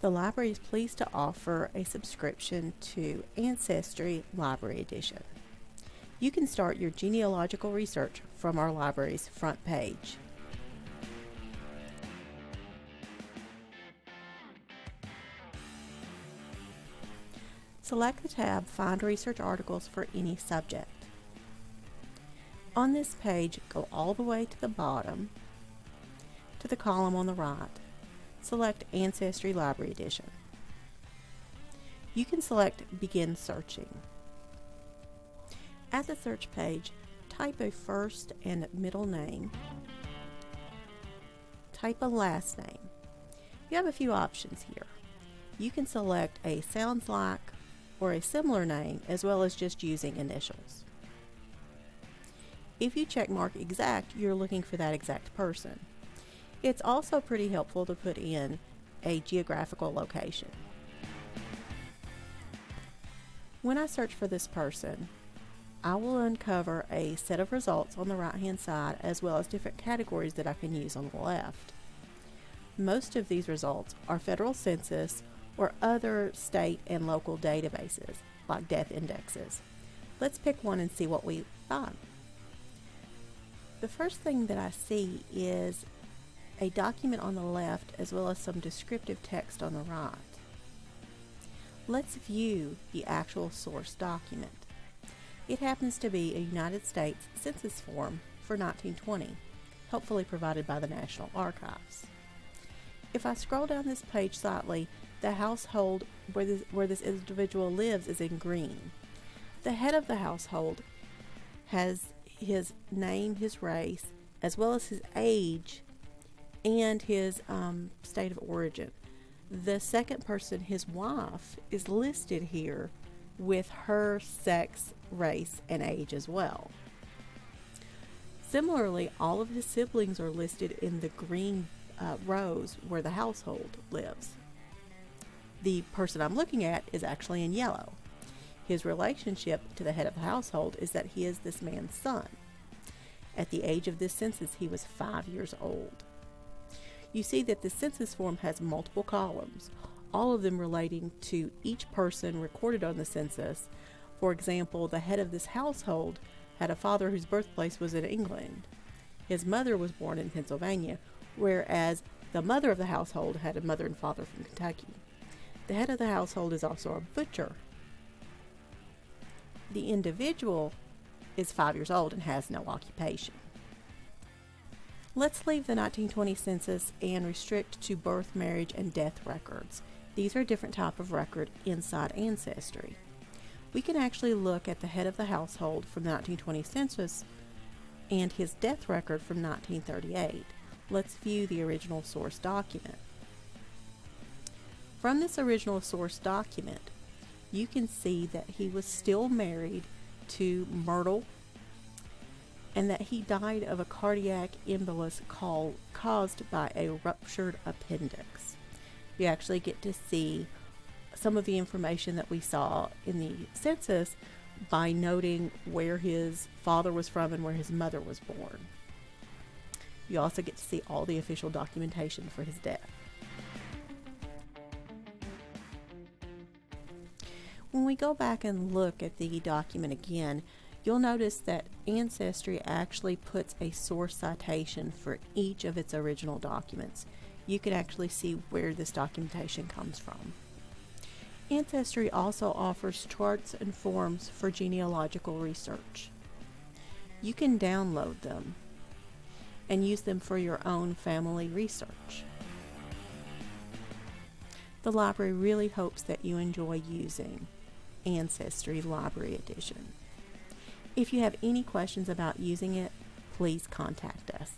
The library is pleased to offer a subscription to Ancestry Library Edition. You can start your genealogical research from our library's front page. Select the tab Find Research Articles for any subject. On this page, go all the way to the bottom to the column on the right. Select Ancestry Library Edition. You can select Begin Searching. At the search page, type a first and middle name. Type a last name. You have a few options here. You can select a sounds like or a similar name, as well as just using initials. If you check mark exact, you're looking for that exact person. It's also pretty helpful to put in a geographical location. When I search for this person, I will uncover a set of results on the right-hand side, as well as different categories that I can use on the left. Most of these results are federal census or other state and local databases, like death indexes. Let's pick one and see what we find. The first thing that I see is a document on the left, as well as some descriptive text on the right. Let's view the actual source document. It happens to be a United States Census form for 1920, hopefully provided by the National Archives. If I scroll down this page slightly, the household where this individual lives is in green. The head of the household has his name, his race, as well as his age and his state of origin. The second person, his wife, is listed here with her sex, race, and age as well. Similarly, all of his siblings are listed in the green rows where the household lives. The person I'm looking at is actually in yellow. His relationship to the head of the household is that he is this man's son. At the age of this census, he was 5 years old. You see that the census form has multiple columns, all of them relating to each person recorded on the census. For example, the head of this household had a father whose birthplace was in England. His mother was born in Pennsylvania, whereas the mother of the household had a mother and father from Kentucky. The head of the household is also a butcher. The individual is 5 years old and has no occupation. Let's leave the 1920 census and restrict to birth, marriage, and death records. These are a different type of record inside Ancestry. We can actually look at the head of the household from the 1920 census and his death record from 1938. Let's view the original source document. From this original source document, you can see that he was still married to Myrtle and that he died of a cardiac embolus caused by a ruptured appendix. You actually get to see some of the information that we saw in the census by noting where his father was from and where his mother was born. You also get to see all the official documentation for his death. When we go back and look at the document again, you'll notice that Ancestry actually puts a source citation for each of its original documents. You can actually see where this documentation comes from. Ancestry also offers charts and forms for genealogical research. You can download them and use them for your own family research. The library really hopes that you enjoy using Ancestry Library Edition. If you have any questions about using it, please contact us.